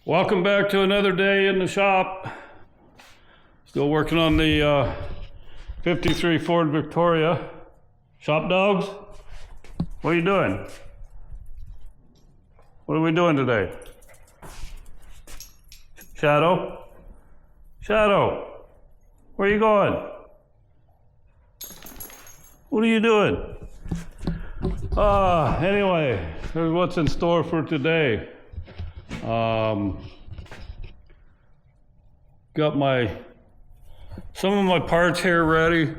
Welcome back to another day in the shop. Still working on the 53 Ford Victoria. Shop dogs, what are you doing? What are we doing today? Shadow? Shadow, where are you going? What are you doing? Anyway, here's what's in store for today. Got some of my parts here ready.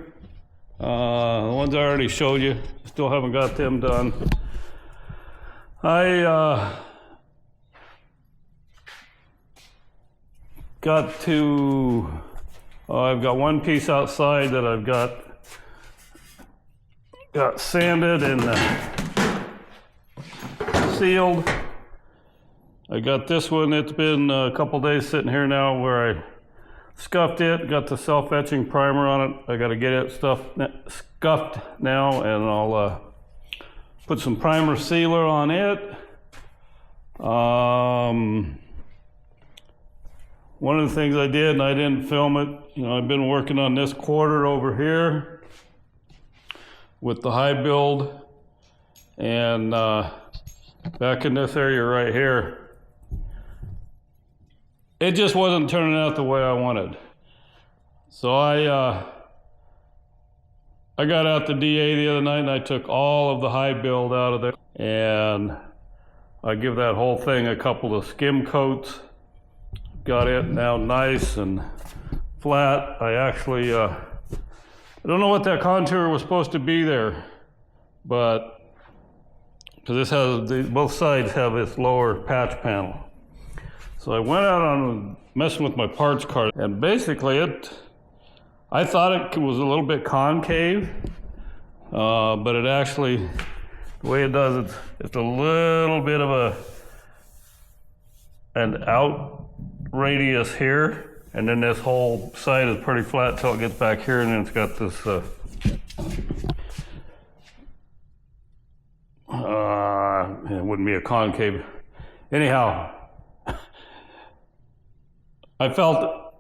The ones I already showed you, still haven't got them done. I've got one piece outside that I've got sanded and sealed. I got this one, it's been a couple days sitting here now where I scuffed it, got the self-etching primer on it. I got to get it scuffed now, and I'll put some primer sealer on it. One of the things I did, and I didn't film it, I've been working on this quarter over here with the high build, and back in this area right here, it just wasn't turning out the way I wanted. So I got out the DA the other night and I took all of the high build out of there, and I give that whole thing a couple of skim coats. Got it now nice and flat. I actually, I don't know what that contour was supposed to be there, but because this has, both sides have this lower patch panel. So I went out on messing with my parts card, and basically I thought it was a little bit concave, but it actually, the way it does, it's a little bit of an out radius here, and then this whole side is pretty flat till it gets back here, and then it's got this, it wouldn't be a concave. Anyhow, I felt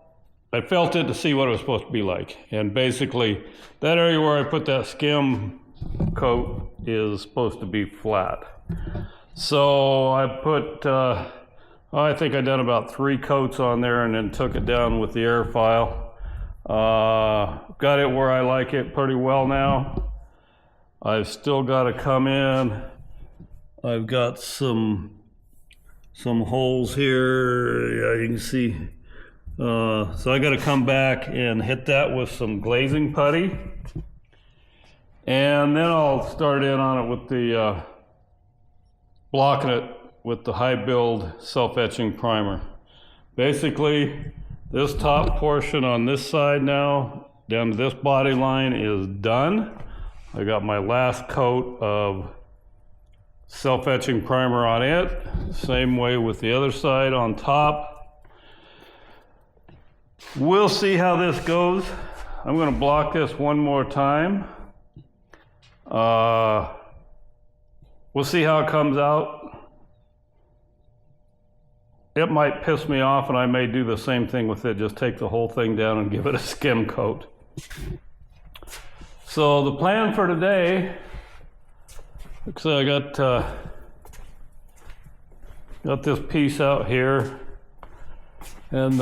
it to see what it was supposed to be like. And basically, that area where I put that skim coat is supposed to be flat. So I put, I think I done about 3 coats on there and then took it down with the air file. Got it where I like it pretty well now. I've still got to come in. I've got some holes here, yeah, you can see. So I got to come back and hit that with some glazing putty, and then I'll start in on it with the blocking it with the high build self-etching primer. Basically, this top portion on this side now down to this body line is done. I got my last coat of self-etching primer on it. Same way with the other side on top. We'll see how this goes. I'm going to block this one more time. We'll see how it comes out. It might piss me off, and I may do the same thing with it. Just take the whole thing down and give it a skim coat. So the plan for today, so I got this piece out here, and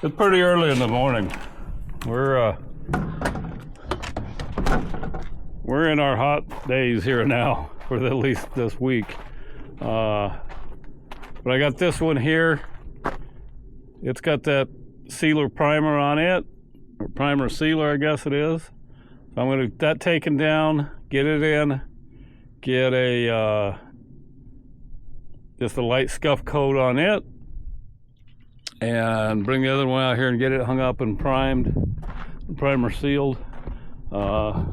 it's pretty early in the morning. We're in our hot days here now, for at least this week. But I got this one here. It's got that sealer primer on it, or primer sealer, I guess it is. So I'm going to get that taken down, get it in, get just a light scuff coat on it, and bring the other one out here and get it hung up and primed, primer sealed. Yeah,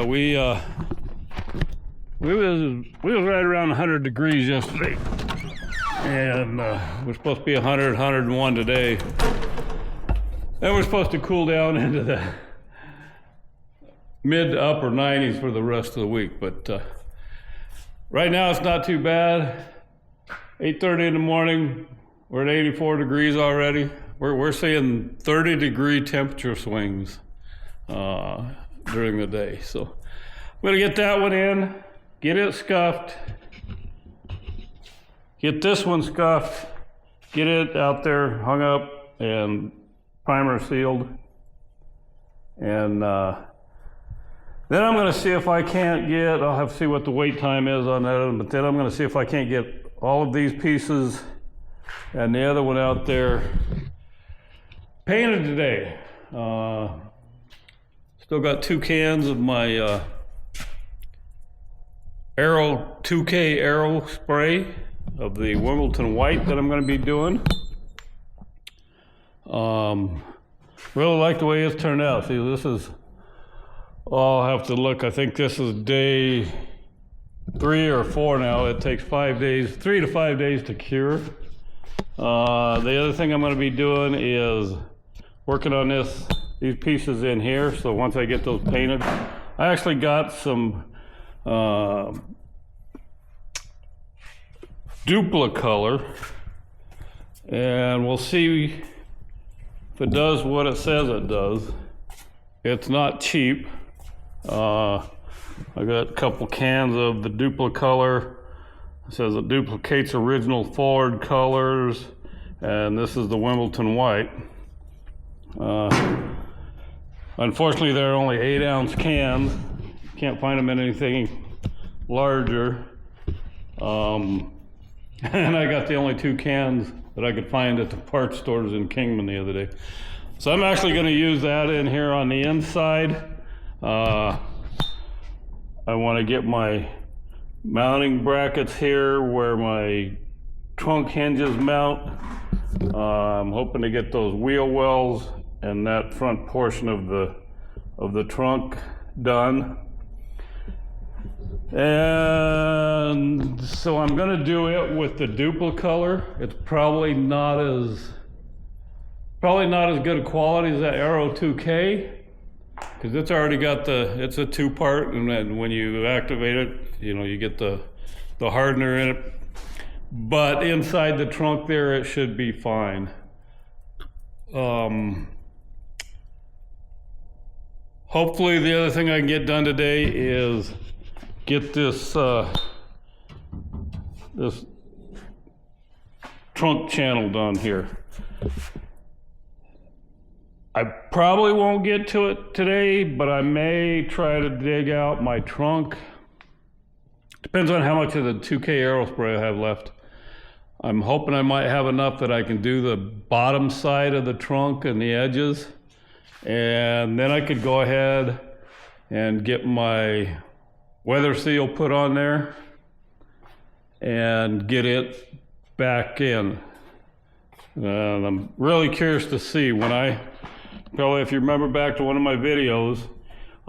we was right around 100 degrees yesterday, and we're supposed to be 100, 101 today. Then we're supposed to cool down into the mid to upper 90s for the rest of the week, but Right now it's not too bad. 8:30 in the morning, we're at 84 degrees already. We're seeing 30-degree temperature swings during the day. So I'm gonna get that one in, get it scuffed, get this one scuffed, get it out there hung up and primer sealed. And then I'm gonna see if I can't get, I'll have to see what the wait time is on that, but then I'm gonna see if I can't get all of these pieces and the other one out there painted today. Still got 2 cans of my Aero 2K Aero spray of the Wimbledon White that I'm going to be doing. Really like the way it's turned out. See, this is, I'll have to look. I think this is day 3 or 4 now. It takes 5 days, 3 to 5 days to cure. The other thing I'm going to be doing is working on these pieces in here. So once I get those painted, I actually got some Dupli-Color, and we'll see if it does what it says it does. It's not cheap. I got a couple cans of the Dupli-Color. It says it duplicates original Ford colors, and this is the Wimbledon White. Unfortunately, they're only 8-ounce cans. Can't find them in anything larger. And I got the only 2 cans that I could find at the parts stores in Kingman the other day. So I'm actually going to use that in here on the inside. I want to get my mounting brackets here where my trunk hinges mount. I'm hoping to get those wheel wells and that front portion of the trunk done. And so I'm gonna do it with the Dupli-Color. It's probably not as good a quality as that Aero 2K, because it's already got it's a 2-part, and then when you activate it, you know, you get the hardener in it. But inside the trunk there, it should be fine. Hopefully the other thing I can get done today is get this this trunk channel done here. I probably won't get to it today, but I may try to dig out my trunk. Depends on how much of the 2K Aero spray I have left. I'm hoping I might have enough that I can do the bottom side of the trunk and the edges, and then I could go ahead and get my weather seal put on there and get it back in. And I'm really curious to see probably if you remember back to one of my videos,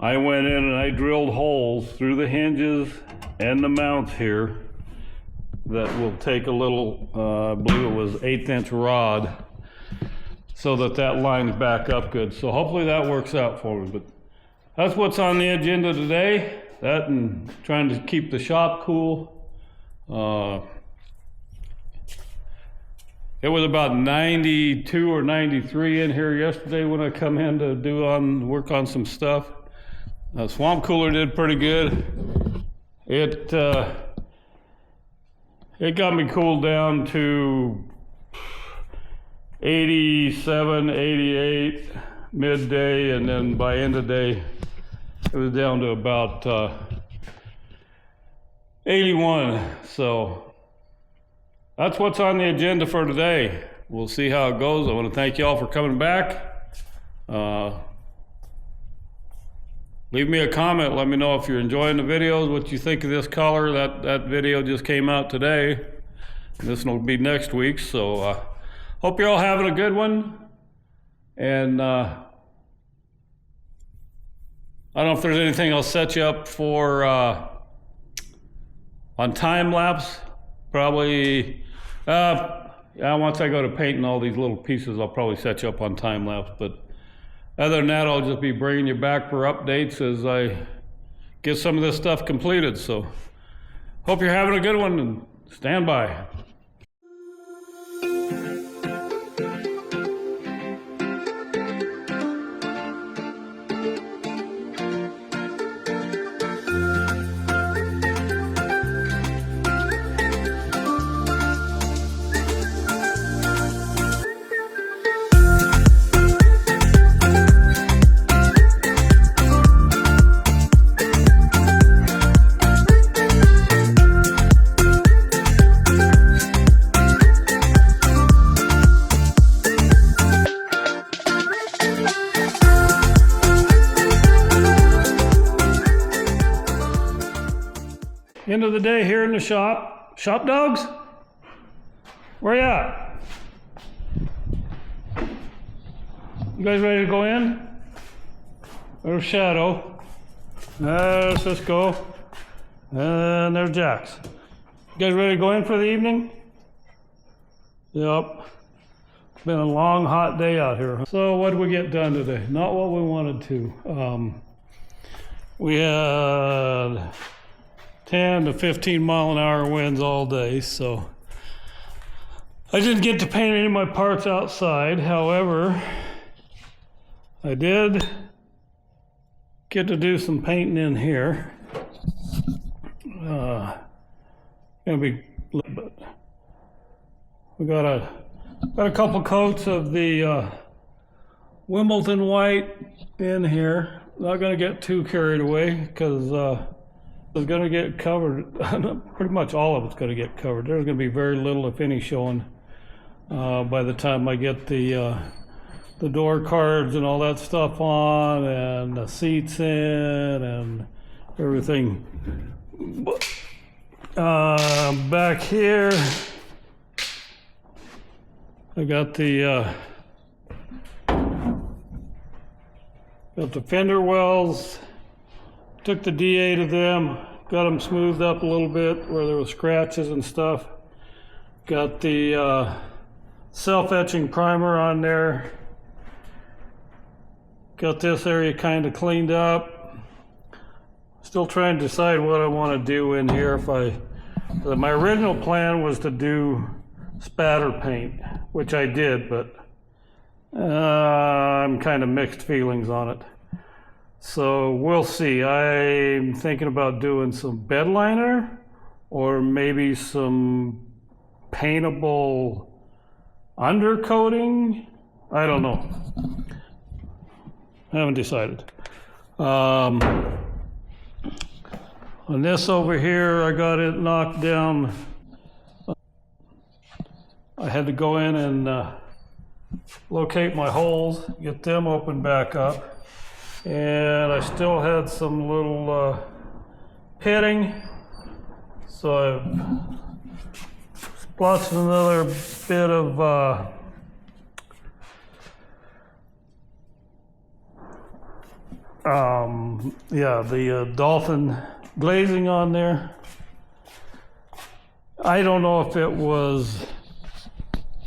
I went in and I drilled holes through the hinges and the mounts here that will take a little, I believe it was 1/8-inch rod, so that lines back up good. So hopefully that works out for me. But that's what's on the agenda today. That and trying to keep the shop cool. It was about 92 or 93 in here yesterday when I come in to work on some stuff. Swamp Cooler did pretty good. It got me cooled down to 87, 88 midday, and then by end of day it was down to about 81. So that's what's on the agenda for today. We'll see how it goes. I want to thank you all for coming back. Leave me a comment. Let me know if you're enjoying the videos, what you think of this color. That video just came out today. This will be next week. So hope you're all having a good one. And I don't know if there's anything I'll set you up for on time lapse. Probably, once I go to painting all these little pieces, I'll probably set you up on time lapse. But other than that, I'll just be bringing you back for updates as I get some of this stuff completed. So Hope you're having a good one, and stand by. End of the day here in the shop. Shop dogs? Where you at? You guys ready to go in? There's Shadow. There's Cisco. And there's Jax. You guys ready to go in for the evening? Yep. It's been a long, hot day out here. So what did we get done today? Not what we wanted to. We had 10 to 15 mile an hour winds all day, so I didn't get to paint any of my parts outside. However, I did get to do some painting in here. Gonna be a little bit. We got a couple coats of the Wimbledon white in here. Not gonna get too carried away because it's going to get covered. Pretty much all of it's going to get covered. There's going to be very little, if any, showing by the time I get the door cards and all that stuff on, and the seats in, and everything. Back here, I got the fender wells. Took the DA to them, got them smoothed up a little bit where there were scratches and stuff. Got the self-etching primer on there. Got this area kind of cleaned up. Still trying to decide what I want to do in here. My original plan was to do spatter paint, which I did, but I'm kind of mixed feelings on it. So we'll see. I'm thinking about doing some bed liner or maybe some paintable undercoating. I don't know. I haven't decided. On this over here, I got it knocked down. I had to go in and locate my holes, get them opened back up. And I still had some little pitting, so I've splotched another bit of the dolphin glazing on there. I don't know if it was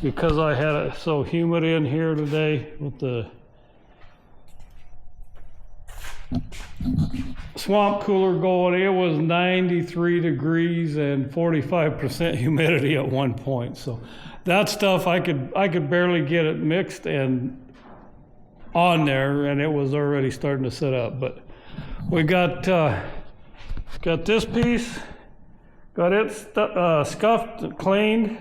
because I had it so humid in here today with the swamp cooler going. It was 93 degrees and 45% humidity at one point. So that stuff I could barely get it mixed and on there, and it was already starting to set up. But we got this piece, got it scuffed and cleaned.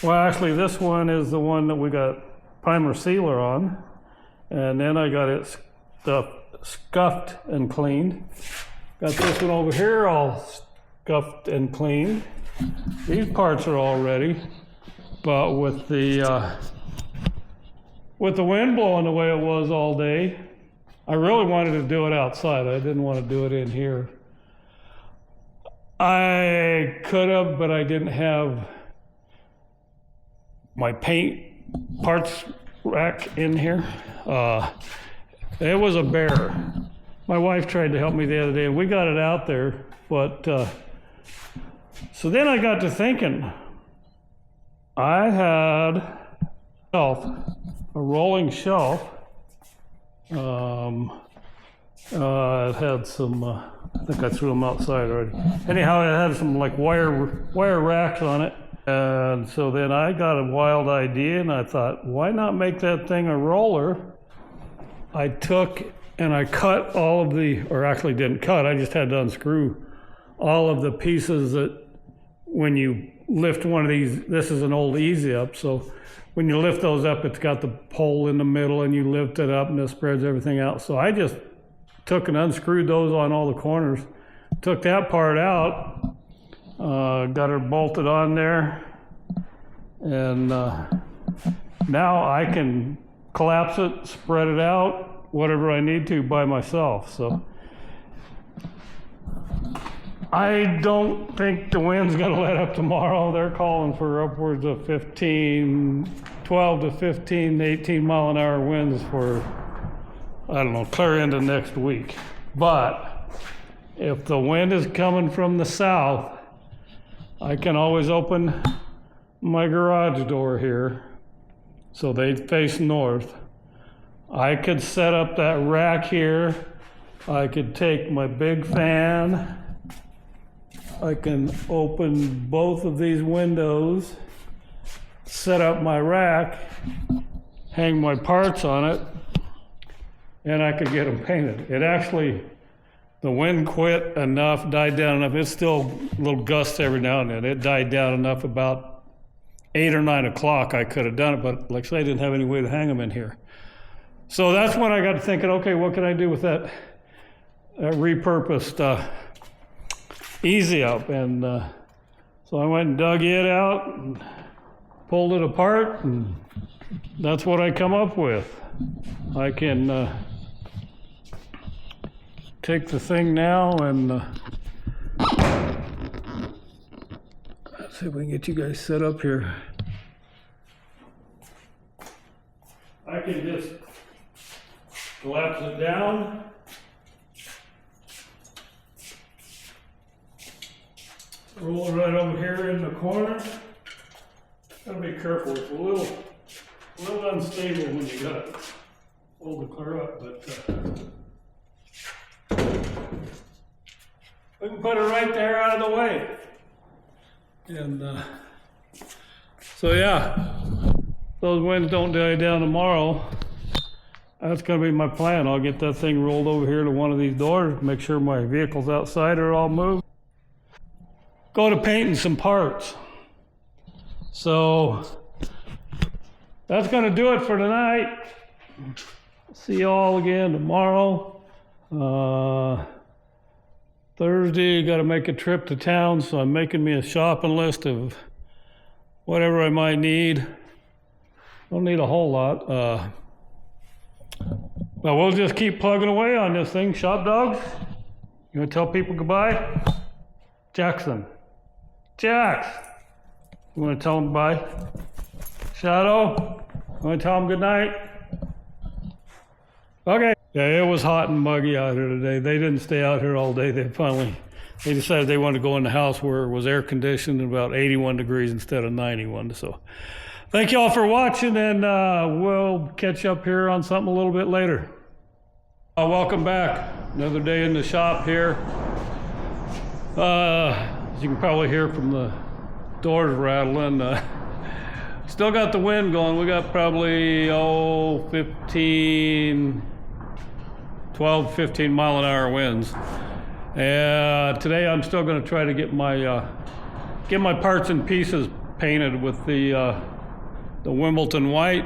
Well, actually, this one is the one that we got primer sealer on, and then I got it scuffed and cleaned. Got this one over here all scuffed and cleaned. These parts are all ready, but with the wind blowing the way it was all day, I really wanted to do it outside. I didn't want to do it in here. I could have, but I didn't have my paint parts rack in here. It was a bear. My wife tried to help me the other day, and we got it out there, but so then I got to thinking, I had a rolling shelf it had some, I think I threw them outside already. Anyhow, it had some like wire racks on it. And so then I got a wild idea and I thought, why not make that thing a roller? I took and I cut all of the, or actually didn't cut, I just had to unscrew all of the pieces that when you lift one of these, this is an old Easy Up, so when you lift those up, it's got the pole in the middle and you lift it up and it spreads everything out. So I just took and unscrewed those on all the corners, took that part out, got her bolted on there, and now I can collapse it, spread it out, whatever I need to by myself. So I don't think the wind's gonna let up tomorrow. They're calling for upwards of 12 to 15, 18 mile an hour winds for, I don't know, clear into next week. But if the wind is coming from the south, I can always open my garage door here so they face north. I could set up that rack here. I could take my big fan. I can open both of these windows, set up my rack, hang my parts on it, and I could get them painted. It actually, the wind quit enough, died down enough. It's still a little gusts every now and then. It died down enough about 8 or 9 o'clock I could have done it, but like I say, I didn't have any way to hang them in here. So that's when I got to thinking, okay, what can I do with that repurposed Easy Up? And so I went and dug it out and pulled it apart, and that's what I come up with. I can take the thing now and let's see if we can get you guys set up here. I can just collapse it down. Roll it right over here in the corner. Gotta be careful, it's a little unstable when you got it hold to clear up, but we can put it right there out of the way. And so yeah, those winds don't die down tomorrow. That's gonna be my plan. I'll get that thing rolled over here to one of these doors, make sure my vehicles outside are all moved. Go to painting some parts. So that's gonna do it for tonight. See you all again tomorrow. Thursday, got to make a trip to town, so I'm making me a shopping list of whatever I might need. Don't need a whole lot. But we'll just keep plugging away on this thing. Shop dogs, you want to tell people goodbye? Jackson. Jax, you want to tell them goodbye? Shadow, you want to tell them good night? Okay. Yeah, it was hot and muggy out here today. They didn't stay out here all day. They decided they wanted to go in the house where it was air conditioned and about 81 degrees instead of 91. So thank you all for watching, and we'll catch up here on something a little bit later. Welcome back. Another day in the shop here. As you can probably hear from the doors rattling, still got the wind going. We got probably 12, 15 mile an hour winds. And today I'm still going to try to get my parts and pieces painted with the Wimbledon white.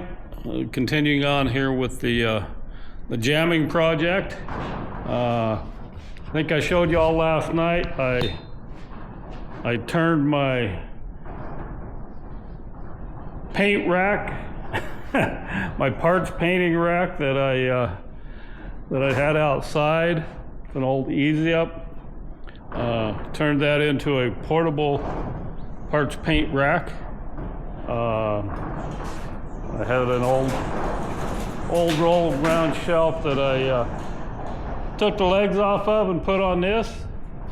Continuing on here with the jamming project. I think I showed you all last night. I turned my paint rack, my parts painting rack that I had outside, an old Easy Up, turned that into a portable parts paint rack. I had an old rolled round shelf that I took the legs off of and put on this.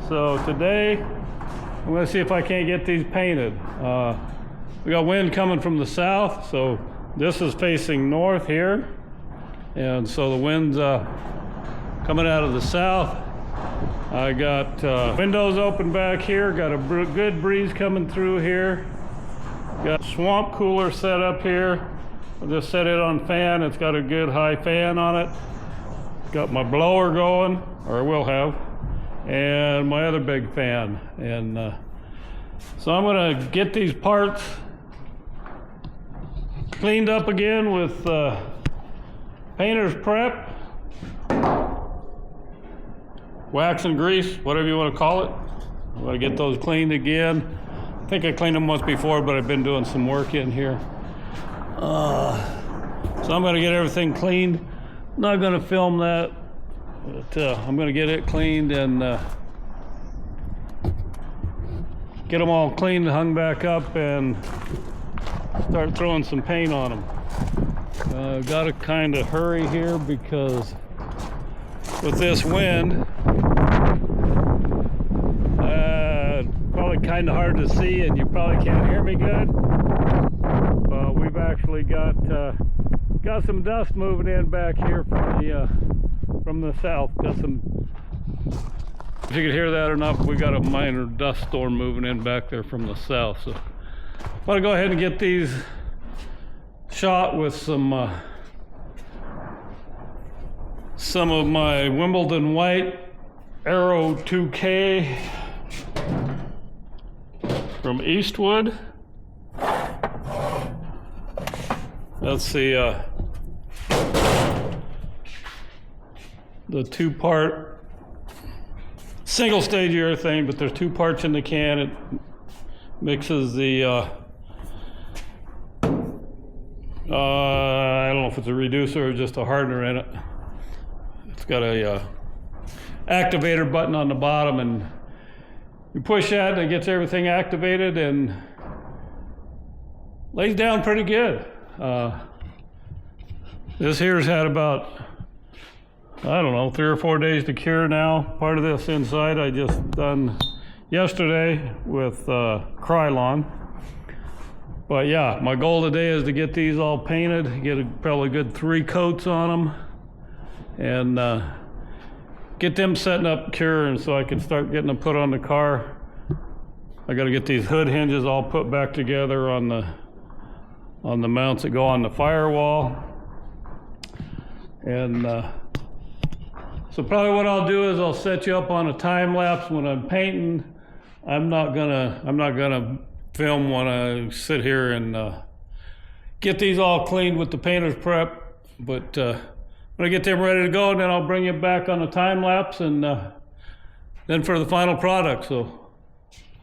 So today I'm going to see if I can't get these painted. We got wind coming from the south, so this is facing north here, and so the wind's coming coming out of the south. I got windows open back here, got a good breeze coming through here. Got swamp cooler set up here. I just set it on fan. It's got a good high fan on it. Got my blower going, or will have, and my other big fan. And so I'm gonna get these parts cleaned up again with painter's prep, wax and grease, whatever you want to call it. I'm gonna get those cleaned again. I think I cleaned them once before, but I've been doing some work in here. So I'm gonna get everything cleaned. Not gonna film that, but I'm gonna get it cleaned and get them all cleaned and hung back up and start throwing some paint on them. Gotta kind of hurry here because with this wind, probably kind of hard to see and you probably can't hear me good. We've actually got some dust moving in back here from the south. Got some, if you could hear that or not, we got a minor dust storm moving in back there from the south. So I'm gonna go ahead and get these shot with some of my Wimbledon White Aero 2K from Eastwood. That's the two-part single stage urethane, but there's 2 parts in the can. It mixes the I don't know if it's a reducer or just a hardener in it. It's got a activator button on the bottom, and you push that and it gets everything activated and lays down pretty good. This here's had about, I don't know, 3 or 4 days to cure now. Part of this inside I just done yesterday with Krylon. But yeah, my goal today is to get these all painted, get probably a good 3 coats on them, and get them setting up curing so I can start getting them put on the car. I got to get these hood hinges all put back together on the mounts that go on the firewall. And so probably what I'll do is I'll set you up on a time lapse when I'm painting. I'm not gonna film when I sit here and get these all cleaned with the painter's prep, but when I get them ready to go, then I'll bring you back on a time lapse and then for the final product. So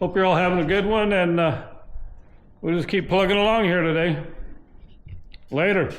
hope you're all having a good one, and we'll just keep plugging along here today. Later.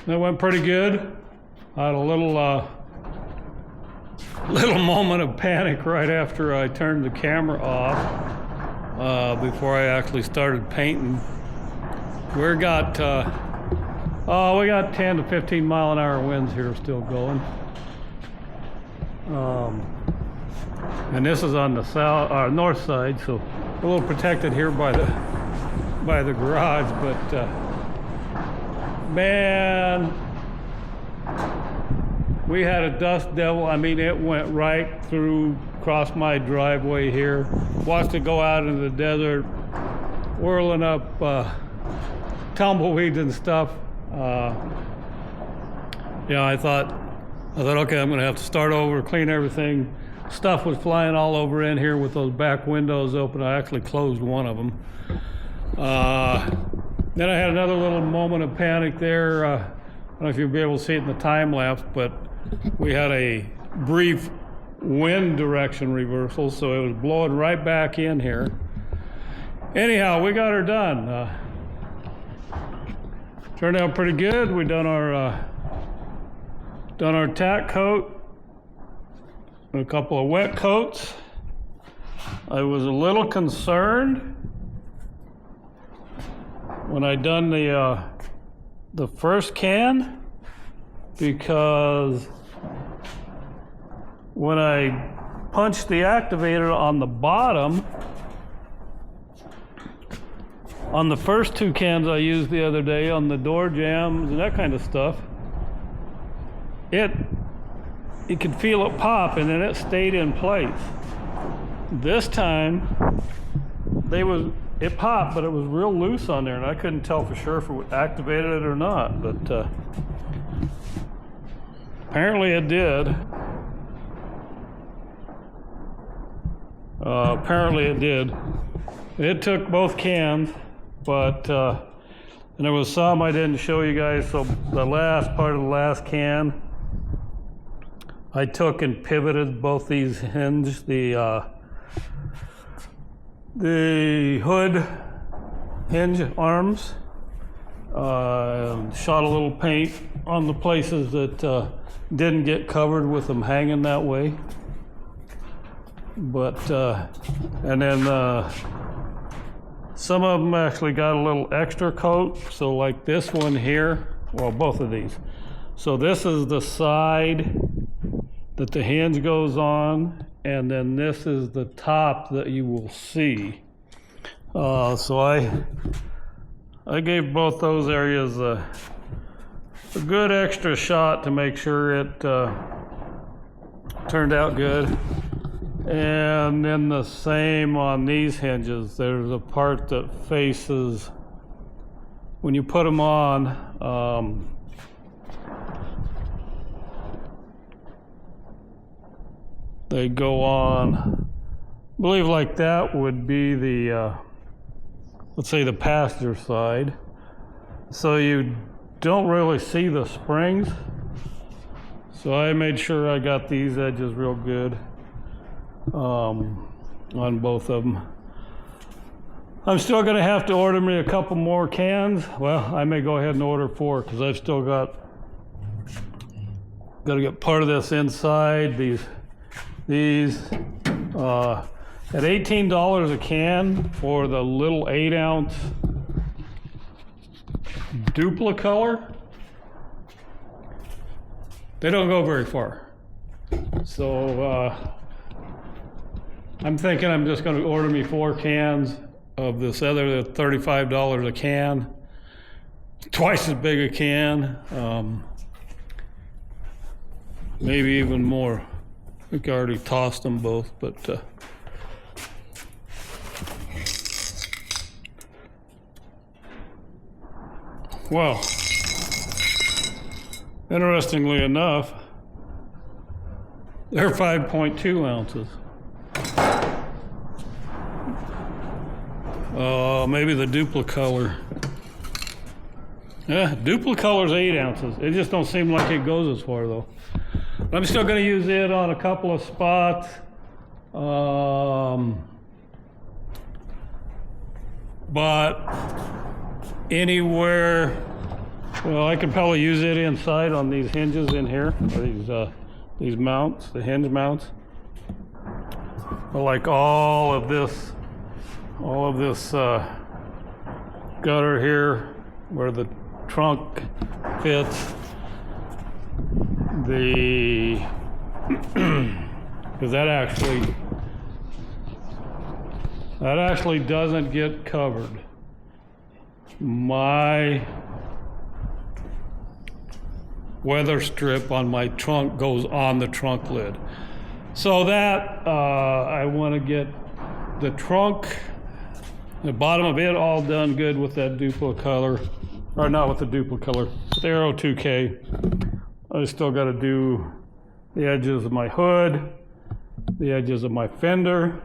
That went pretty good. I had a little moment of panic right after I turned the camera off, before I actually started painting. We got 10 to 15 mile an hour winds here still going. And this is on the north side, so a little protected here by the garage, but man, we had a dust devil. I mean, it went right through, across my driveway here. Watched it go out into the desert, whirling up tumbleweeds and stuff. I thought, okay, I'm gonna have to start over, clean everything. Stuff was flying all over in here with those back windows open. I actually closed one of them. Then I had another little moment of panic there. I don't know if you'll be able to see it in the time lapse, but we had a brief wind direction reversal, so it was blowing right back in here. Anyhow, we got her done. Turned out pretty good. We done our tack coat, a couple of wet coats. I was a little concerned when I done the first can, because when I punched the activator on the bottom, on the first two cans I used the other day on the door jambs and that kind of stuff, you could feel it pop, and then it stayed in place. This time, it popped, but it was real loose on there, and I couldn't tell for sure if it activated it or not, but apparently it did. Apparently it did. It took both cans, but and there was some I didn't show you guys. So the last part of the last can, I took and pivoted both these hinges, the hood hinge arms, shot a little paint on the places that didn't get covered with them hanging that way. But and then some of them actually got a little extra coat. So like this one here, well, both of these. So this is the side that the hinge goes on, and then this is the top that you will see. So I gave both those areas a good extra shot to make sure it turned out good. And then the same on these hinges. There's a part that faces, when you put them on, they go on, I believe like that would be the, let's say the passenger side. So you don't really see the springs. So I made sure I got these edges real good on both of them. I'm still going to have to order me a couple more cans. Well, I may go ahead and order 4, because I've still got to get part of this inside. These at $18 a can for the little 8-ounce Duplicolor. They don't go very far. So I'm thinking I'm just going to order me 4 cans of this other $35 a can, twice as big a can, maybe even more. I think I already tossed them both, but well, interestingly enough, they're 5.2 ounces. Maybe the Duplicolor. Yeah, Duplicolor's 8 ounces. It just don't seem like it goes as far though. But I'm still going to use it on a couple of spots. But anywhere Well, I could probably use it inside on these hinges in here, or these mounts, the hinge mounts. But like all of this gutter here, where the trunk fits, because that actually doesn't get covered. My weather strip on my trunk goes on the trunk lid. So that, I want to get the trunk, the bottom of it all done good with that Dupli-Color, or not with the Dupli-Color, with Aero 2K. I still got to do the edges of my hood, the edges of my fender.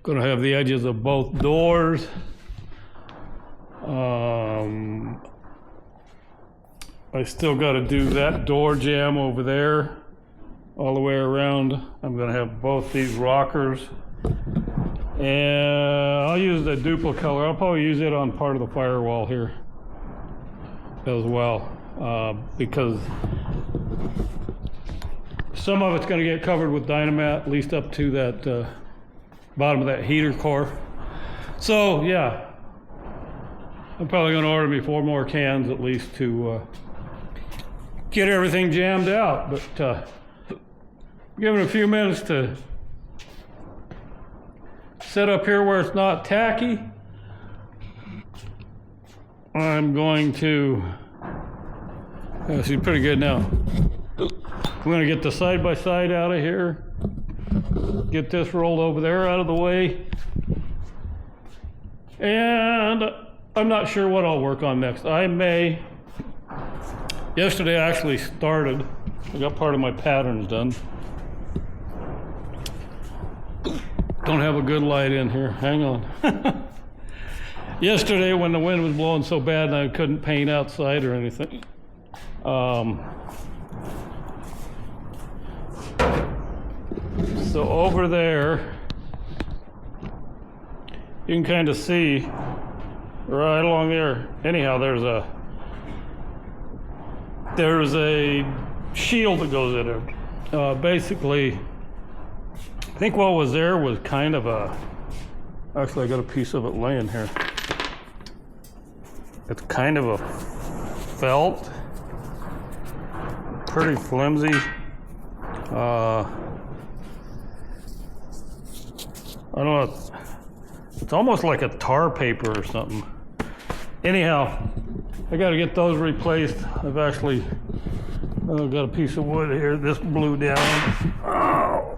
Going to have the edges of both doors. I still got to do that door jamb over there all the way around. I'm going to have both these rockers, and I'll use the Dupli-Color. I'll probably use it on part of the firewall here as well, because some of it's going to get covered with Dynamat, at least up to that bottom of that heater core. So yeah, I'm probably going to order me 4 more cans at least to get everything jammed out. But give it a few minutes to set up here where it's not tacky. I'm going to, see, pretty good now. I'm going to get the side-by-side out of here, get this rolled over there out of the way, and I'm not sure what I'll work on next. Yesterday I actually started, I got part of my patterns done. Don't have a good light in here, hang on. Yesterday when the wind was blowing so bad and I couldn't paint outside or anything, so over there, you can kind of see right along there. Anyhow, there's a shield that goes in there. Basically, I think what was there was kind of actually I got a piece of it laying here. It's kind of a felt, pretty flimsy. I don't know, it's almost like a tar paper or something. Anyhow, I got to get those replaced. I've actually got a piece of wood here. This blew down. Oh.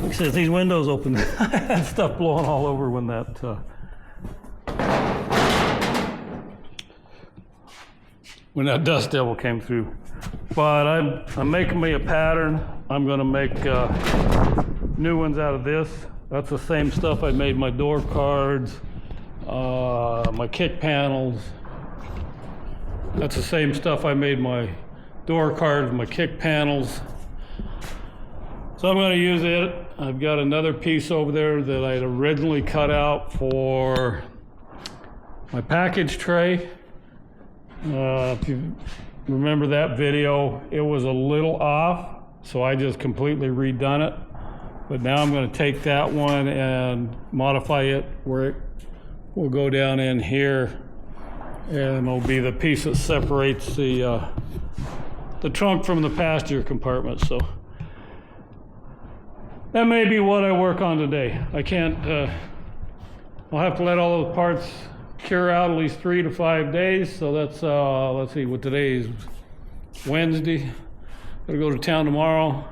Like I said, these windows open. That stuff blowing all over when that dust devil came through. But I'm making me a pattern. I'm going to make new ones out of this. That's the same stuff I made my door cards, my kick panels. That's the same stuff I made my door cards, my kick panels. So I'm going to use it. I've got another piece over there that I'd originally cut out for my package tray. If you remember that video, it was a little off, so I just completely redone it. But now I'm going to take that one and modify it where it will go down in here, and it'll be the piece that separates the trunk from the passenger compartment. So that may be what I work on today. I can't, I'll have to let all those parts cure out at least 3 to 5 days. So that's, let's see, what today is, Wednesday. Gotta go to town tomorrow.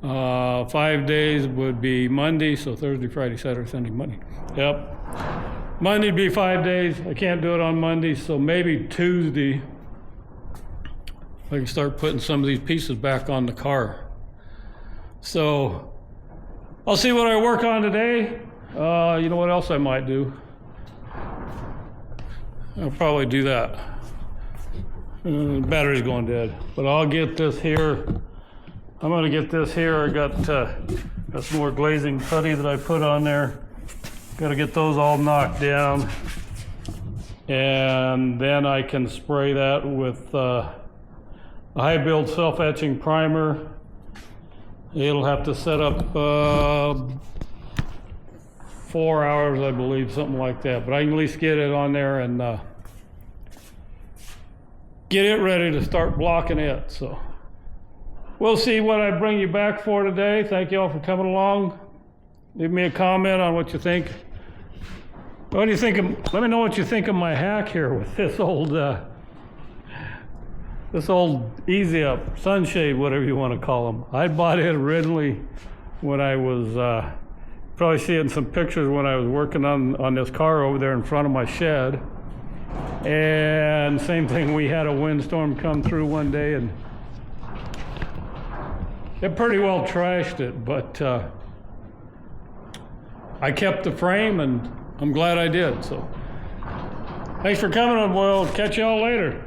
5 days would be Monday, so Thursday, Friday, Saturday, Sunday, Monday. Yep. Monday'd be 5 days. I can't do it on Monday, so maybe Tuesday I can start putting some of these pieces back on the car. So I'll see what I work on today. You know what else I might do? I'll probably do that. Battery's going dead, but I'll get this here. I'm going to get this here. I got some more glazing putty that I put on there. Got to get those all knocked down. And then I can spray that with a high build self-etching primer. It'll have to set up 4 hours, I believe, something like that. But I can at least get it on there and get it ready to start blocking it. So we'll see what I bring you back for today. Thank you all for coming along. Leave me a comment on what you think. What do you think of, let me know what you think of my hack here with this old Easy Up, sunshade, whatever you want to call them. I bought it originally when I was, probably see it in some pictures when I was working on this car over there in front of my shed. And same thing, we had a windstorm come through one day and it pretty well trashed it, but I kept the frame and I'm glad I did. So thanks for coming, and we'll catch y'all later.